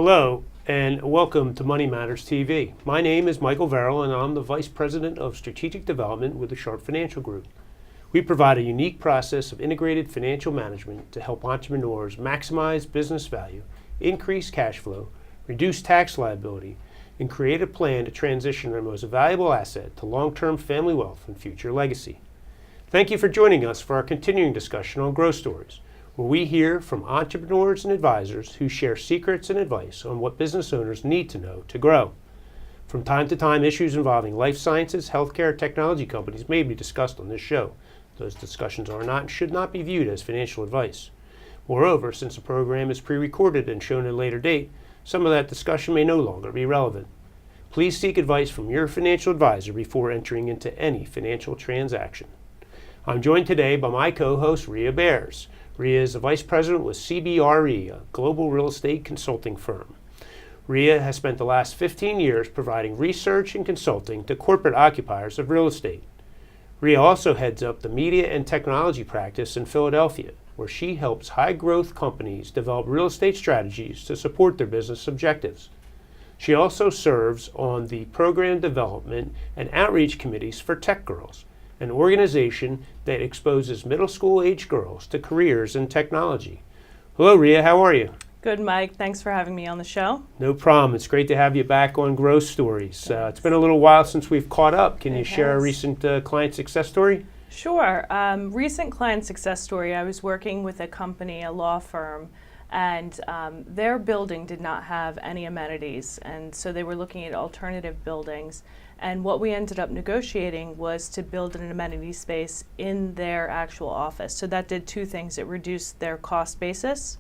Hello, and welcome to Money Matters TV. My name is Michael Verrill, and I'm the Vice President of Strategic Development with the Sharp Financial Group. We provide a unique process of integrated financial management to help entrepreneurs maximize business value, increase cash flow, reduce tax liability, and create a plan to transition their most valuable asset to long-term family wealth and future legacy. Thank you for joining us for our continuing discussion on growth stories, where we hear from entrepreneurs and advisors who share secrets and advice on what business owners need to know to grow. From time to time, issues involving life sciences, healthcare, technology companies may be discussed on this show. Those discussions are not and should not be viewed as financial advice. Moreover, since the program is pre-recorded and shown at a later date, some of that discussion may no longer be relevant. Please seek advice from your financial advisor before entering into any financial transaction. I'm joined today by my co-host, Rija Bears. Rija is a Vice President with CBRE, a global real estate consulting firm. Rija has spent the last 15 years providing research and consulting to corporate occupiers of real estate. Rija also heads up the media and technology practice in Philadelphia, where she helps high-growth companies develop real estate strategies to support their business objectives. She also serves on the program development and outreach committees for Tech Girls, an organization that exposes middle school age girls to careers in technology. Hello, Rija, how are you? Good, Mike. Thanks for having me on the show. No problem. It's great to have you back on Growth Stories. It's been a little while since we've caught up. Can you share a recent client success story? Sure. Recent client success story, I was working with a company, a law firm, and their building did not have any amenities, and so they were looking at alternative buildings. And what we ended up negotiating was to build an amenity space in their actual office. So that did two things. It reduced their cost basis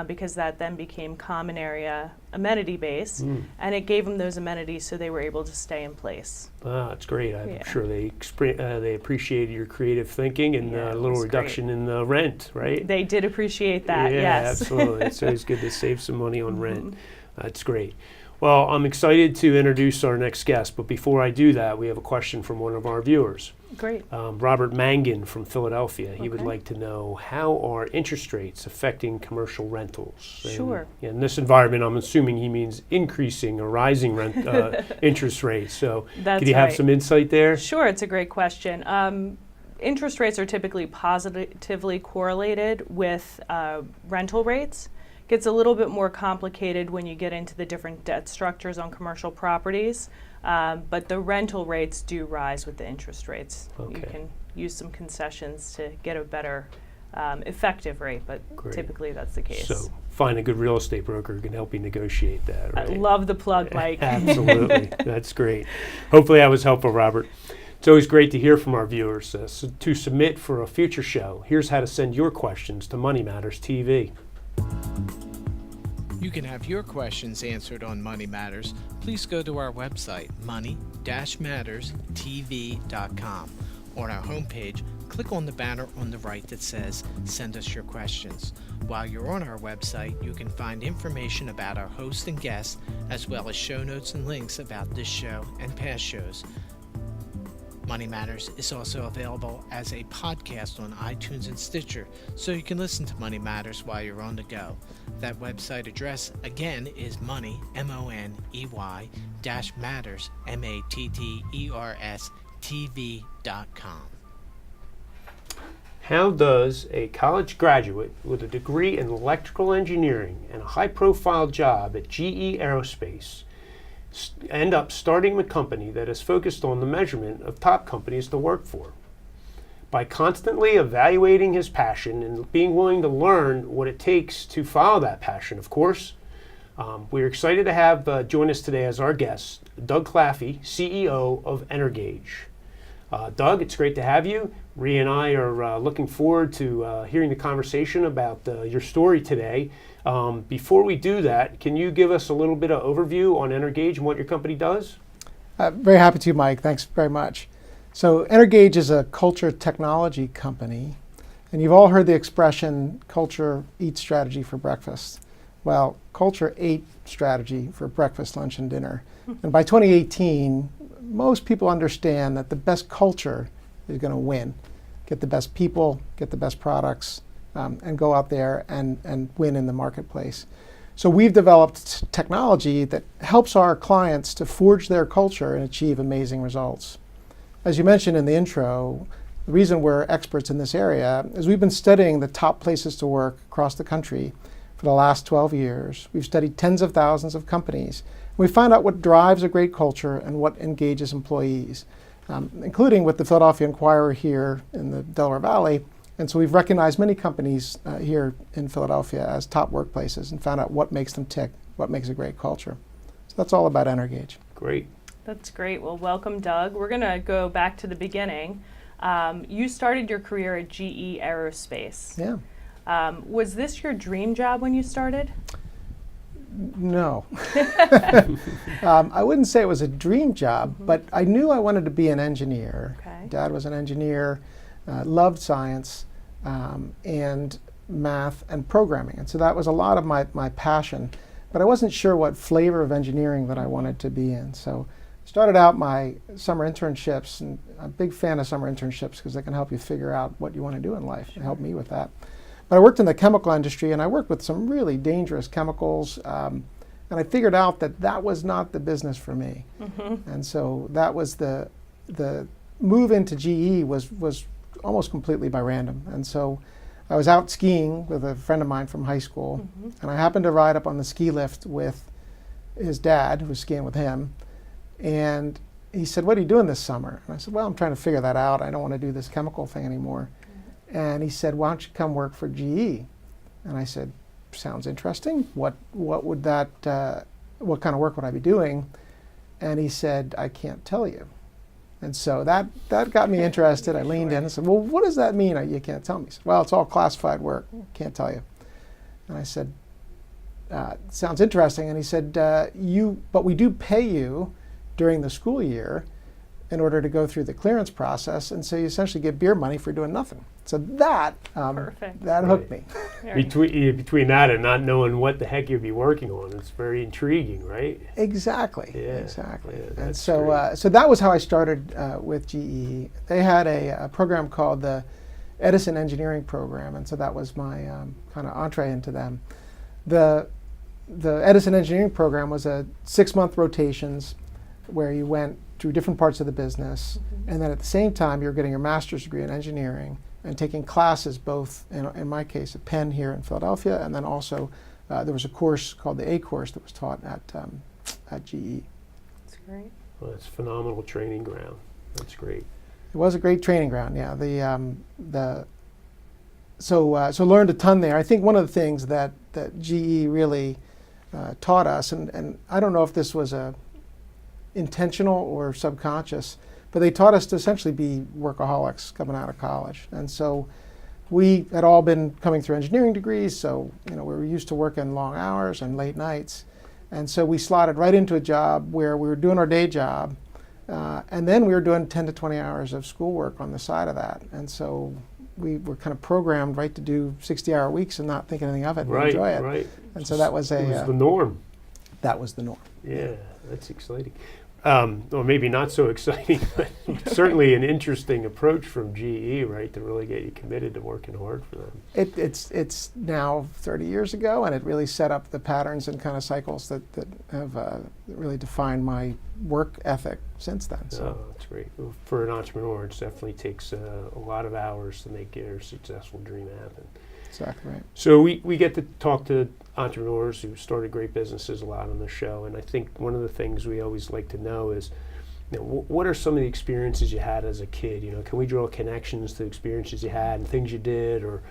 because that then became common area amenity base, and it gave them those amenities so they were able to stay in place. That's great. I'm sure they appreciated your creative thinking and a little reduction in the rent, right? They did appreciate that, yes. Absolutely. It's always good to save some money on rent. That's great. Well, I'm excited to introduce our next guest, but before I do that, we have a question from one of our viewers. Great. Robert Mangan from Philadelphia. He would like to know, how are interest rates affecting commercial rentals? Sure. And in this environment, I'm assuming he means increasing or rising rent interest rates. So could you have some insight there? Sure, it's a great question. Interest rates are typically positively correlated with rental rates. Gets a little bit more complicated when you get into the different debt structures on commercial properties, but the rental rates do rise with the interest rates. You can use some concessions to get a better effective rate, but typically that's the case. So find a good real estate broker who can help you negotiate that, right? I love the plug, Mike. Absolutely. That's great. Hopefully that was helpful, Robert. It's always great to hear from our viewers. So to submit for a future show, here's how to send your questions to Money Matters TV. You can have your questions answered on Money Matters. Please go to our website, money-matterstv.com. On our homepage, click on the banner on the right that says, Send us your questions. While you're on our website, you can find information about our hosts and guests, as well as show notes and links about this show and past shows. Money Matters is also available as a podcast on iTunes and Stitcher, so you can listen to Money Matters while you're on the go. That website address, again, is money, M-O-N-E-Y, -matters, M-A-T-T-E-R-S, TV.com. How does a college graduate with a degree in electrical engineering and a high-profile job at GE Aerospace end up starting a company that is focused on the measurement of top companies to work for? By constantly evaluating his passion and being willing to learn what it takes to follow that passion, of course. We're excited to have join us today as our guest, Doug Claffey, CEO of Energage. Doug, it's great to have you. Rija and I are looking forward to hearing the conversation about your story today. Before we do that, can you give us a little bit of overview on Energage and what your company does? Very happy to, Mike. Thanks very much. So Energage is a culture technology company, and you've all heard the expression, culture eats strategy for breakfast. Well, culture ate strategy for breakfast, lunch, and dinner. And by 2018, most people understand that the best culture is going to win. Get the best people, get the best products, and go out there and win in the marketplace. So we've developed technology that helps our clients to forge their culture and achieve amazing results. As you mentioned in the intro, the reason we're experts in this area is we've been studying the top places to work across the country for the last 12 years. We've studied tens of thousands of companies. We find out what drives a great culture and what engages employees, including with the Philadelphia Inquirer here in the Delaware Valley. And so we've recognized many companies here in Philadelphia as top workplaces and found out what makes them tick, what makes a great culture. So that's all about Energage. Great. That's great. Well, welcome, Doug. We're going to go back to the beginning. You started your career at GE Aerospace. Yeah. Was this your dream job when you started? No. I wouldn't say it was a dream job, but I knew I wanted to be an engineer. Okay. Dad was an engineer, loved science and math and programming. And so that was a lot of my passion. But I wasn't sure what flavor of engineering that I wanted to be in. So I started out my summer internships, and I'm a big fan of summer internships because they can help you figure out what you want to do in life. It helped me with that. But I worked in the chemical industry, and I worked with some really dangerous chemicals, and I figured out that that was not the business for me. Mm-hmm. And so that was the move into GE was almost completely by random. And so I was out skiing with a friend of mine from high school, and I happened to ride up on the ski lift with his dad, who was skiing with him, and he said, "What are you doing this summer?" And I said, "Well, I'm trying to figure that out. I don't want to do this chemical thing anymore." And he said, "Why don't you come work for GE?" And I said, "Sounds interesting. What would that, what kind of work would I be doing?" And he said, "I can't tell you." And so that got me interested. I leaned in and said, "Well, what does that mean? You can't tell me?" He said, "Well, it's all classified work. Can't tell you." And I said, "Sounds interesting." And he said, "But we do pay you during the school year in order to go through the clearance process, and so you essentially get beer money for doing nothing." So that hooked me. Between that and not knowing what the heck you'd be working on, it's very intriguing, right? Exactly. Yeah. Exactly. Yeah, and that's so great. so that was how I started with GE. They had a program called the Edison Engineering Program, and so that was my kind of entree into them. The Edison Engineering Program was a 6-month rotations where you went through different parts of the business, and then at the same time you're getting your master's degree in engineering and taking classes both, in my case, at Penn here in Philadelphia, and then also there was a course called the A course that was taught at GE. That's great. Well, it's a phenomenal training ground. That's great. It was a great training ground, yeah. So learned a ton there. I think one of the things that GE really taught us, and I don't know if this was intentional or subconscious, but they taught us to essentially be workaholics coming out of college. And so we had all been coming through engineering degrees, so we were used to working long hours and late nights. And so we slotted right into a job where we were doing our day job, and then we were doing 10 to 20 hours of schoolwork on the side of that. And so we were kind of programmed right to do 60-hour weeks and not think anything of it and enjoy it. Right. And so that was it was the norm. That was the norm. Yeah, that's exciting. Or maybe not so exciting, but certainly an interesting approach from GE, right, to really get you committed to working hard for them. It's now 30 years ago, and it really set up the patterns and kind of cycles that have really defined my work ethic since then. So that's great. Well, for an entrepreneur, it definitely takes a lot of hours to make your successful dream happen. Exactly right. So we get to talk to entrepreneurs who started great businesses a lot on the show, and I think one of the things we always like to know is, what are some of the experiences you had as a kid? Can we draw connections to experiences you had and things you did, or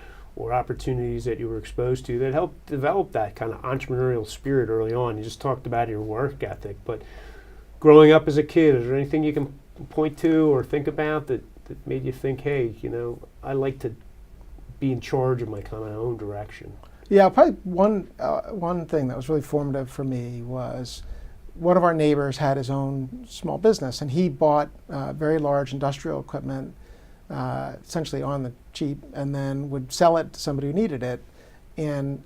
opportunities that you were exposed to that helped develop that kind of entrepreneurial spirit early on? You just talked about your work ethic, but growing up as a kid, is there anything you can point to or think about that made you think, hey, I like to be in charge of my kind of own direction? Yeah, probably one thing that was really formative for me was one of our neighbors had his own small business, and he bought very large industrial equipment, essentially on the cheap, and then would sell it to somebody who needed it. And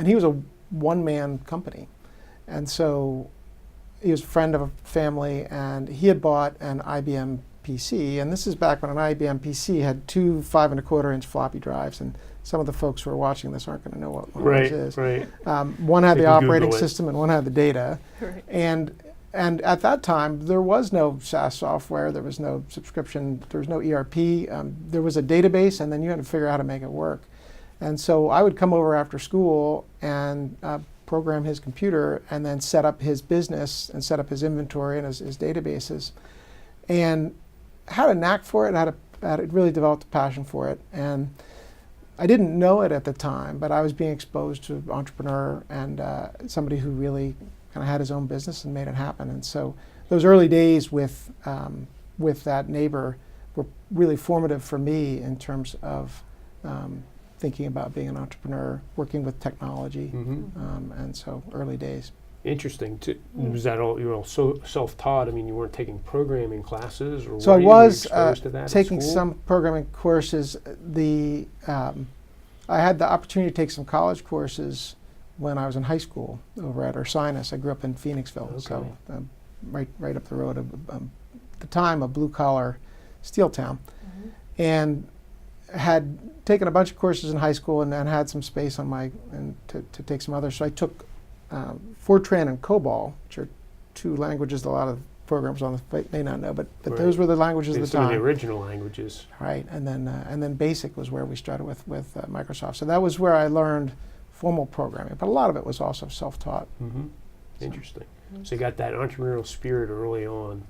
he was a one-man company. And so he was a friend of a family, and he had bought an IBM PC, and this is back when an IBM PC had two 5.25-inch floppy drives, and some of the folks who are watching this aren't going to know what one of those is. Right. One had They the can Google operating it. system and one had the data. Right. And at that time, there was no SaaS software, there was no subscription, there was no ERP. There was a database, and then you had to figure out how to make it work. And so I would come over after school and program his computer and then set up his business and set up his inventory and his databases. And had a knack for it, had really developed a passion for it. And I didn't know it at the time, but I was being exposed to an entrepreneur and somebody who really kind of had his own business and made it happen. And so those early days with that neighbor were really formative for me in terms of thinking about being an entrepreneur, working with technology, and so early days. Interesting. Was that all? You were all so self-taught. I mean, you weren't taking programming classes, or So I were you was exposed to that at taking school? some programming courses. I had the opportunity to take some college courses when I was in high school over at Ursinus. I grew up in Phoenixville, so right up the road of at the time a blue-collar steel town, and had taken a bunch of courses in high school and then had some space on to take some others. So I took Fortran and COBOL, which are two languages that a lot of programmers on the site may not know, but Right. those were the languages of the Some of time. the original languages. Right, and then BASIC was where we started with Microsoft. So that was where I learned formal programming, but a lot of it was also self-taught. Interesting. So you got that entrepreneurial spirit early on.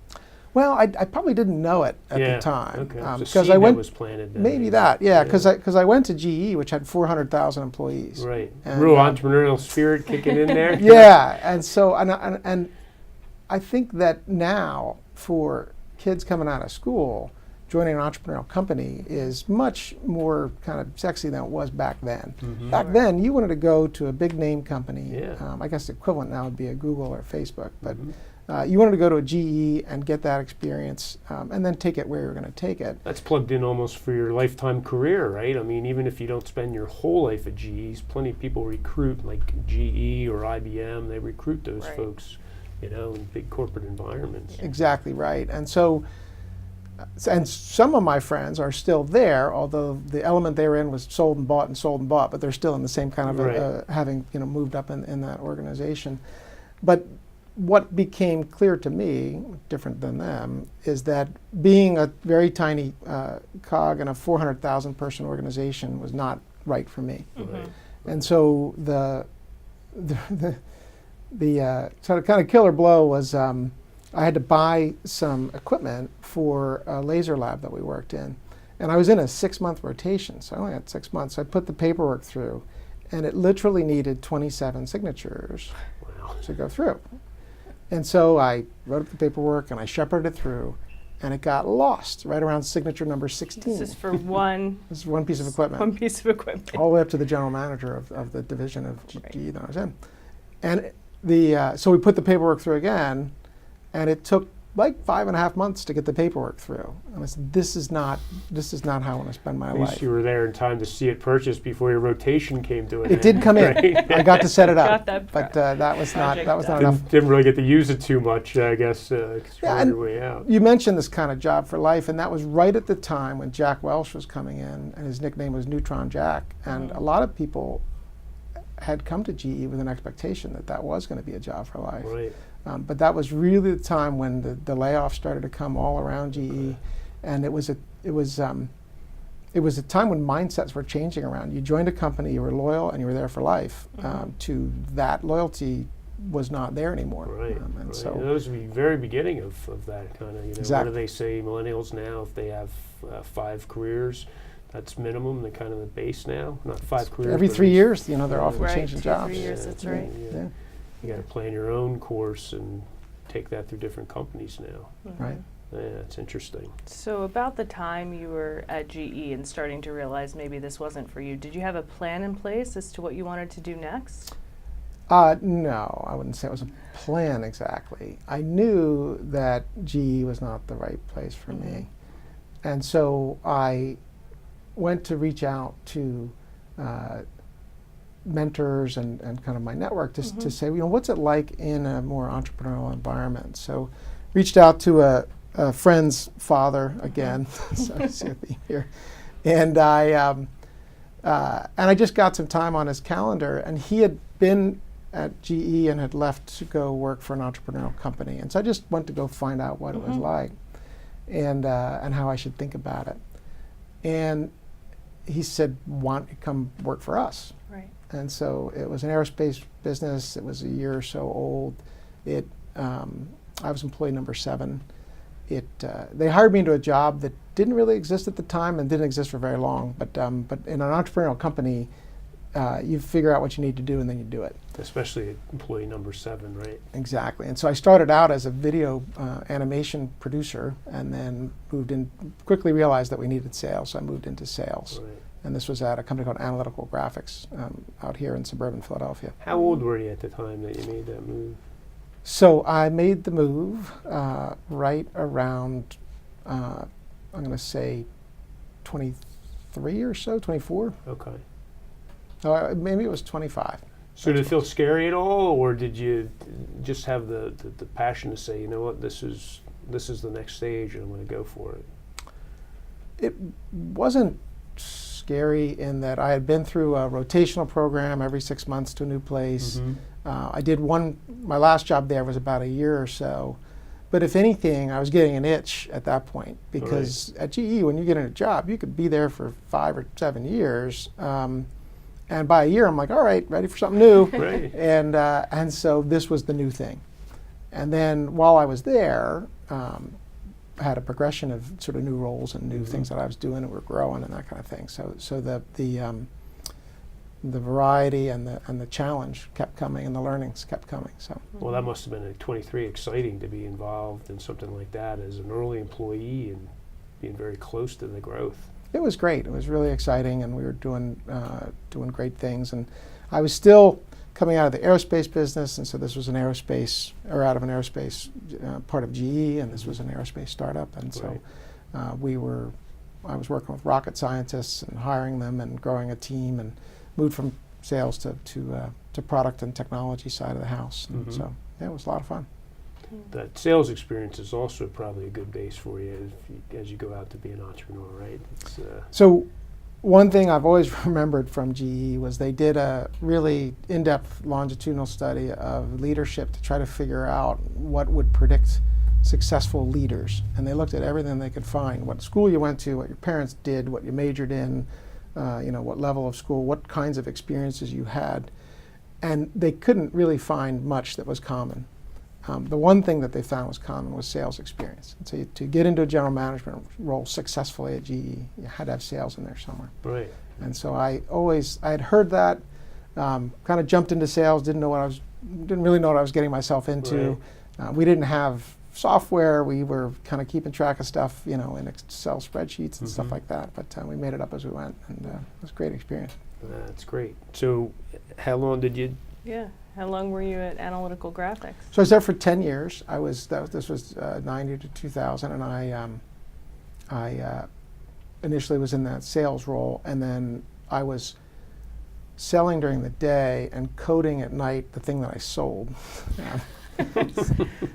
Well, I probably didn't know it at the time. Okay. So Because seed I went that was planted then. maybe that, because I went to GE, which had 400,000 employees. Right. And, Real entrepreneurial spirit kicking in there. Yeah, and so and I think that now for kids coming out of school, joining an entrepreneurial company is much more kind of sexy than it was back then. Back then, you wanted to go to a big name company. Yeah. I guess the equivalent now would be a Google or Facebook, but you wanted to go to a GE and get that experience, and then take it where you're going to take it. That's plugged in almost for your lifetime career, right? I mean, even if you don't spend your whole life at GE's, plenty of people recruit, like GE or IBM, they recruit those Right. folks, in big corporate environments. Exactly right. And so, and some of my friends are still there, although the element they were in was sold and bought, but they're still in the same kind of Right. having moved up in that organization. But what became clear to me, different than them, is that being a very tiny cog in a 400,000 person organization was not right for me. Right. And so the sort of kind of killer blow was I had to buy some equipment for a laser lab that we worked in. And I was in a 6-month rotation, so I only had 6 months. So I put the paperwork through, and it literally needed 27 signatures Wow. to go through. And so I wrote up the paperwork, and I shepherded it through, and it got lost right around signature number 16. This is for one This is one piece of equipment. one piece of equipment. All the way up to the general manager of the division of Right. GE that I was in. And so we put the paperwork through again, and it took like 5.5 months to get the paperwork through. And I said, this is not how I want to spend my At least life. you were there in time to see it purchased before your rotation came to an It end. did come in. Right? I got to set it up, Got that but project that was not done. enough. Didn't really get to use it too much, I guess, 'cause you Yeah, were on and your way out. You mentioned this kind of job for life, and that was right at the time when Jack Welch was coming in, and his nickname was Neutron Jack. And a lot of people had come to GE with an expectation that that was going to be a job for life. Right. But that was really the time when the layoffs started to come all around GE, and it was a time when mindsets were changing around. You joined a company, you were loyal, and you were there for life. To that loyalty was not there anymore. Right. And Right. so And that was the very beginning of that kind of, What Exactly. do they say, millennials now, if they have 5 careers, that's minimum, the kind of the base now? Not 5 careers. every but 3 at least- years, they're often Right, changing 2, 3 jobs. years, that's right. Yeah. You got to plan your own course and take that through different companies now. Right. Yeah, it's interesting. So about the time you were at GE and starting to realize maybe this wasn't for you, did you have a plan in place as to what you wanted to do next? No, I wouldn't say it was a plan exactly. I knew that GE was not the right place for me. And so I went to reach out to mentors and kind of my network to say, what's it like in a more entrepreneurial environment? So reached out to a a friend's father again, so I see a theme here, and I just got some time on his calendar, and he had been at GE and had left to go work for an entrepreneurial company, and so I just went to go find out what it was like, and how I should think about it, and he said, "Why don't you come work for us?" Right. And so it was an aerospace business. It was a year or so old. I was employee number 7. They hired me into a job that didn't really exist at the time and didn't exist for very long. But in an entrepreneurial company, you figure out what you need to do and then you do it. Especially employee number 7, right? Exactly. And so I started out as a video animation producer, and then quickly realized that we needed sales, so I moved into sales. Right. And this was at a company called Analytical Graphics out here in suburban Philadelphia. How old were you at the time that you made that move? So I made the move right around, I'm going to say 23 or so, 24. Okay. Maybe it was 25. So did it feel scary at all, or did you just have the passion to say, you know what, this is the next stage and I'm going to go for it? It wasn't scary in that I had been through a rotational program every 6 months to a new place. I did my last job there was about a year or so. But if anything, I was getting an itch at that point, because at GE, when you get in a job, you could be there for 5 or 7 years. And by a year, I'm like, all right, ready for something new. Right. And so this was the new thing. And then while I was there, I had a progression of sort of new roles and new things that I was doing, and we're growing and that kind of thing. So the variety and the challenge kept coming, and the learnings kept coming. So. Well, that must have been at 23 exciting to be involved in something like that as an early employee and being very close to the growth. It was great. It was really exciting, and we were doing great things. And I was still coming out of the aerospace business, and so this was out of an aerospace part of GE, and this was an aerospace startup. And so I was working with rocket scientists and hiring them and growing a team, and moved from sales to product and technology side of the house. And so yeah, it was a lot of fun. That sales experience is also probably a good base for you as you go out to be an entrepreneur, right? So one thing I've always remembered from GE was they did a really in-depth longitudinal study of leadership to try to figure out what would predict successful leaders. And they looked at everything they could find: what school you went to, what your parents did, what you majored in, what level of school, what kinds of experiences you had. And they couldn't really find much that was common. The one thing that they found was common was sales experience. And so to get into a general management role successfully at GE, you had to have sales in there somewhere. Right. And so I had heard that, kind of jumped into sales, didn't really know what I was getting myself into. Right. We didn't have software. We were kind of keeping track of stuff, in Excel spreadsheets and stuff like that. But we made it up as we went, and it was a great experience. That's great. So how long did you... Yeah. How long were you at Analytical Graphics? So I was there for 10 years. This was 90 to 2000, and I initially was in that sales role, and then I was selling during the day and coding at night the thing that I sold.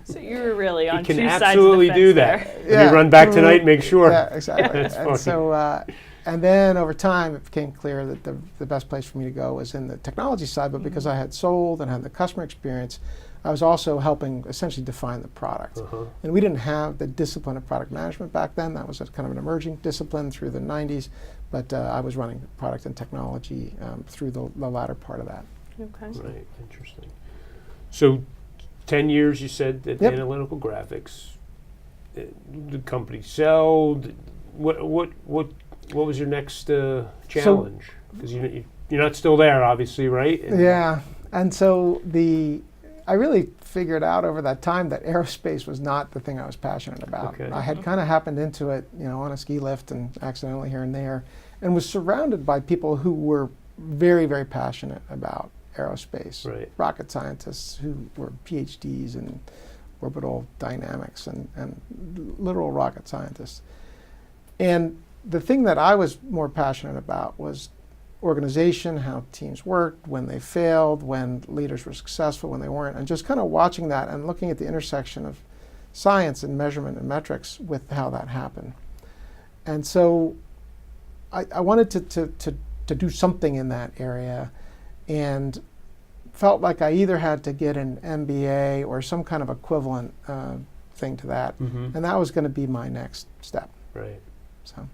So you were really on two You can sides of the absolutely fence do there. that. When you run back tonight, make sure. Yeah, exactly. That's And funny. so, and then over time, it became clear that the best place for me to go was in the technology side. But because I had sold and had the customer experience, I was also helping essentially define the product. And we didn't have the discipline of product management back then. That was a kind of an emerging discipline through the 90s. But I was running product and technology through the latter part of that. Okay. Right. Interesting. So 10 years, you said, at Yep. Analytical Graphics. The company sell. What was your next challenge? Because you're not still there, obviously, right? Yeah, and so I really figured out over that time that aerospace was not the thing I was passionate about. Okay. I had kind of happened into it, on a ski lift and accidentally here and there, and was surrounded by people who were very, very passionate about aerospace. Right. Rocket scientists who were PhDs in orbital dynamics and literal rocket scientists. And the thing that I was more passionate about was organization, how teams worked, when they failed, when leaders were successful, when they weren't, and just kind of watching that and looking at the intersection of science and measurement and metrics with how that happened. And so I wanted to do something in that area, and felt like I either had to get an MBA or some kind of equivalent thing to that, and that was going to be my next step. Right. So.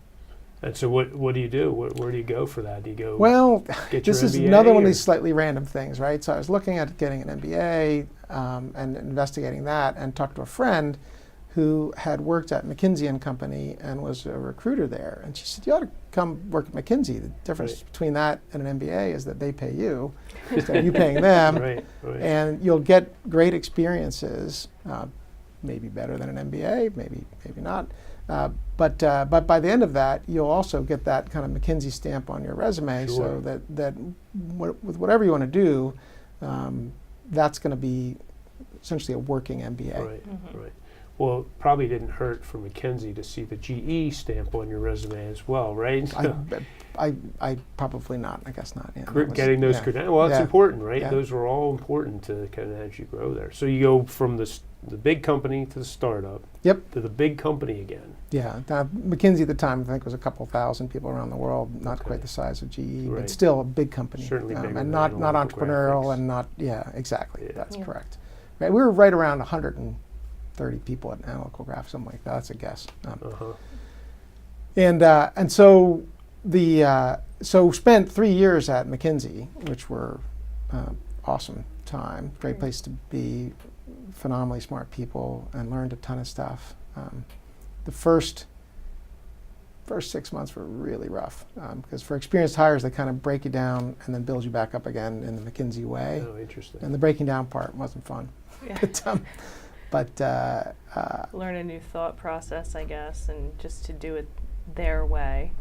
And so what do you do? Where do you go for that? Do you go Well, get this your is MBA another one of or- these slightly random things, right? So I was looking at getting an MBA and investigating that, and talked to a friend who had worked at McKinsey and Company and was a recruiter there. And she said, you ought to come work at McKinsey. The difference Right. between that and an MBA is that they pay you instead of you paying them. Right. And you'll get great experiences, maybe better than an MBA, maybe not. But by the end of that, you'll also get that kind of McKinsey stamp on your resume, Sure. so that with whatever you want to do, that's going to be essentially a working MBA. Right. Right. Well, it probably didn't hurt for McKinsey to see the GE stamp on your resume as well, right? I probably not. I guess not. Yeah, that was- Getting those yeah. credentials. Well, it's Yeah. important, right? Yeah. Those are all important to kind of as you grow there. So you go from the big company to the startup. Yep. To the big company again. Yeah. McKinsey at the time, I think, was a couple thousand people around the world, not Okay. quite the size of GE, Right. but still a big company. Certainly bigger and than not Analytical entrepreneurial Graphics. and not, yeah, exactly. Yeah. That's Yeah. correct. Right, we were right around 130 people at Analytical Graphics, something like that. That's a guess. Uh-huh. And so so spent 3 years at McKinsey, which were awesome time, great place to be, phenomenally smart people, and learned a ton of stuff. The first 6 months were really rough because for experienced hires, they kind of break you down and then build you back up again in the McKinsey way. Oh, interesting. And the breaking down part wasn't fun. Yeah. But Learn a new thought process, I guess, and just to do it their way.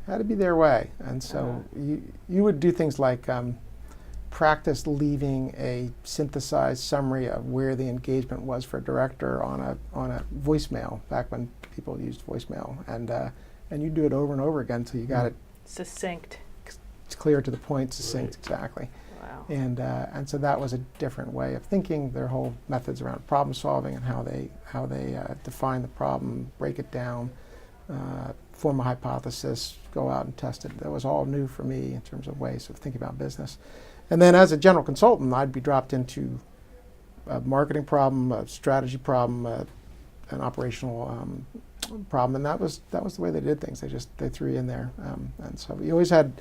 had to be their way. And so you would do things like practice leaving a synthesized summary of where the engagement was for a director on a voicemail, back when people used voicemail. And you do it over and over again until you got it Succinct. clear to the point, succinct, Right. exactly. Wow. And so that was a different way of thinking. Their whole methods around problem solving and how they define the problem, break it down, form a hypothesis, go out and test it. That was all new for me in terms of ways of thinking about business. And then as a general consultant, I'd be dropped into a marketing problem, a strategy problem, an operational problem, and that was the way they did things. They threw you in there, and so you always had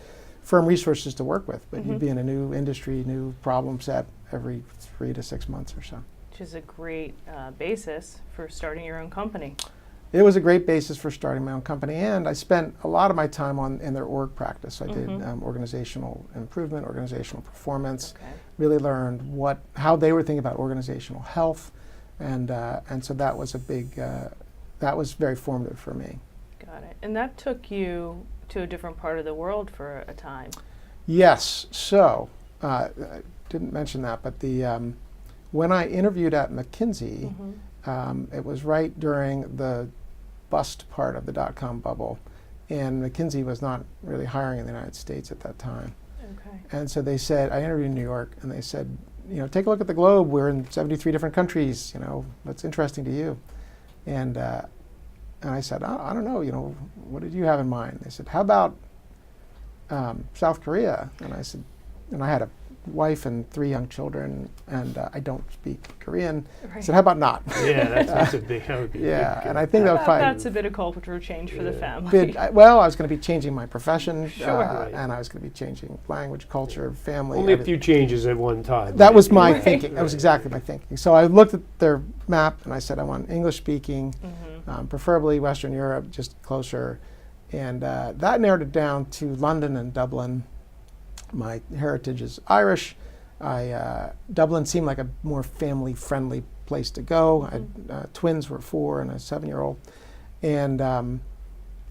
firm resources to work with, but you'd be in a new industry, new problem set every 3 to 6 months or so. Which is a great basis for starting your own company. It was a great basis for starting my own company, and I spent a lot of my time in their org practice. I did organizational improvement, organizational performance. Okay. Really learned how they were thinking about organizational health, and so that was that was very formative for me. Got it. And that took you to a different part of the world for a time. Yes. So I didn't mention that, but when I interviewed at McKinsey, it was right during the bust part of the dot-com bubble, and McKinsey was not really hiring in the United States at that time. Okay. And so they said, I interviewed in New York, and they said, take a look at the globe. We're in 73 different countries. What's interesting to you? And I said, I don't know. What did you have in mind? They said, how about South Korea? And I said, and I had a wife and 3 young children, and I don't speak Korean. I Right. said, how about not? Yeah, that would be a big And I think that would probably That's a bit of cultural change for the Yeah. family. I was going to be changing my profession, Sure. Right. and I was going to be changing language, culture, family. only a everything. few changes at one time. That right? was my Right. thinking. That was exactly my thinking. So I looked at their map and I said, I want English speaking, preferably Western Europe, just closer. And that narrowed it down to London and Dublin. My heritage is Irish. Dublin seemed like a more family-friendly place to go. Twins were 4 and a 7-year-old. And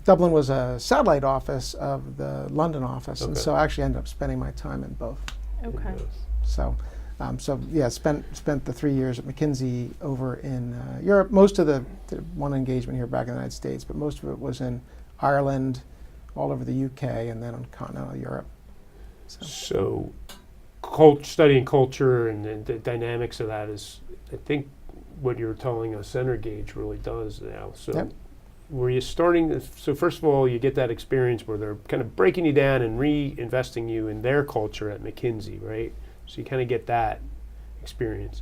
Dublin was a satellite office of the London office. And Okay. so I actually ended up spending my time in both. Okay. So spent the 3 years at McKinsey over in Europe. Most of the one engagement here back in the United States, but most of it was in Ireland, all over the UK, and then in continental Europe. So studying culture and the dynamics of that is, I think, what you're telling us Energage really does now. So Yep. were you starting, so first of all, you get that experience where they're kind of breaking you down and reinvesting you in their culture at McKinsey, right? So you kind of get that experience.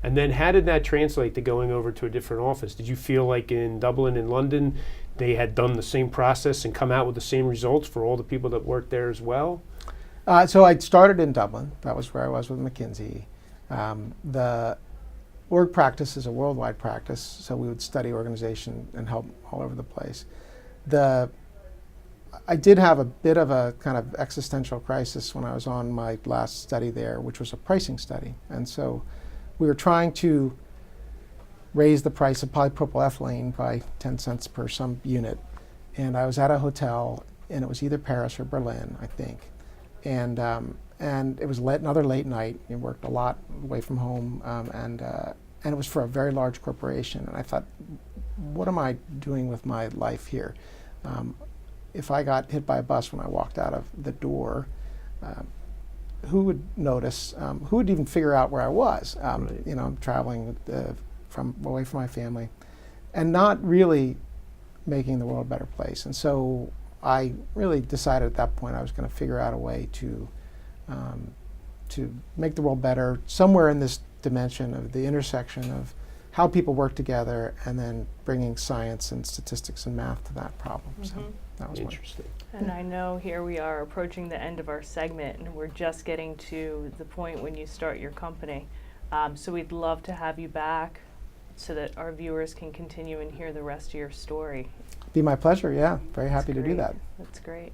And then how did that translate to going over to a different office? Did you feel like in Dublin and London, they had done the same process and come out with the same results for all the people that worked there as well? So I started in Dublin. That was where I was with McKinsey. The org practice is a worldwide practice, so we would study organization and help all over the place. I did have a bit of a kind of existential crisis when I was on my last study there, which was a pricing study. And so we were trying to raise the price of polypropylethylene by 10 cents per some unit. And I was at a hotel, and it was either Paris or Berlin, I think. And it was another late night. You worked a lot away from home, and it was for a very large corporation. And I thought, what am I doing with my life here? If I got hit by a bus when I walked out of the door, who would notice? Who would even figure out where I was? Right. You know, I'm traveling away from my family, and not really making the world a better place. And so I really decided at that point I was going to figure out a way to make the world better somewhere in this dimension of the intersection of how people work together and then bringing science and statistics and math to that problem. So that was Interesting. And I know here we are approaching the end of our segment, and we're just getting to the point when you start your company. So we'd love to have you back so that our viewers can continue and hear the rest of your story. Be my pleasure. Yeah, very happy That's to do great. that. That's great.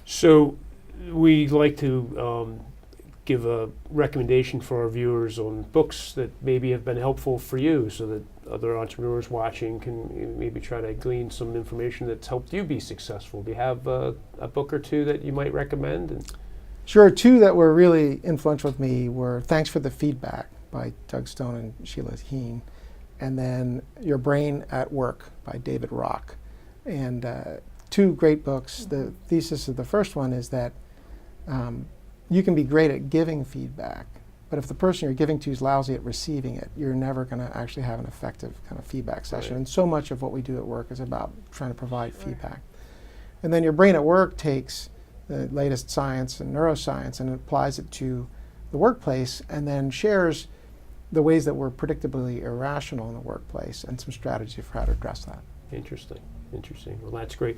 So we like to give a recommendation for our viewers on books that maybe have been helpful for you so that other entrepreneurs watching can maybe try to glean some information that's helped you be successful. Do you have a book or two that you might recommend? Sure. Two that were really influential with me were Thanks for the Feedback by Doug Stone and Sheila Heen, and then Your Brain at Work by David Rock. And two great books. The thesis of the first one is that you can be great at giving feedback, but if the person you're giving to is lousy at receiving it, you're never going to actually have an effective kind of feedback session. Right. And so much of what we do at work is about trying to provide feedback. And then Your Brain at Work takes the latest science and neuroscience and applies it to the workplace, and then shares the ways that we're predictably irrational in the workplace and some strategy for how to address that. Interesting. Well, that's great.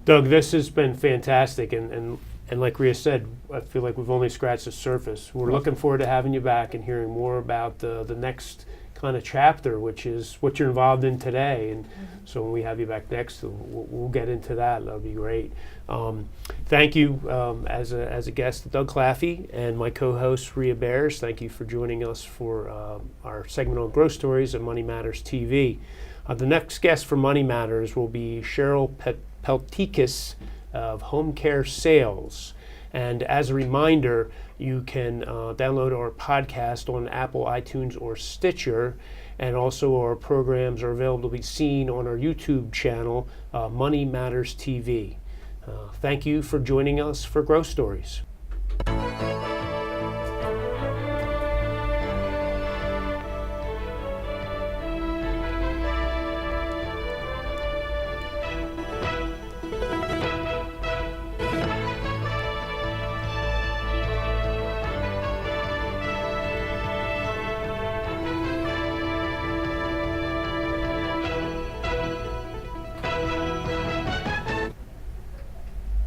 Doug, this has been fantastic, and like Rija said, I feel like we've only scratched the surface. We're looking forward to having you back and hearing more about the next kind of chapter, which is what you're involved in today. And so when we have you back next, we'll get into that. That'll be great. Thank you as a guest, Doug Claffey, and my co-host, Rija Bears. Thank you for joining us for our segment on growth stories at Money Matters TV. The next guest for Money Matters will be Cheryl Peltikis of Home Care Sales. And as a reminder, you can download our podcast on Apple, iTunes, or Stitcher. And also our programs are available to be seen on our YouTube channel, Money Matters TV. Thank you for joining us for Growth Stories.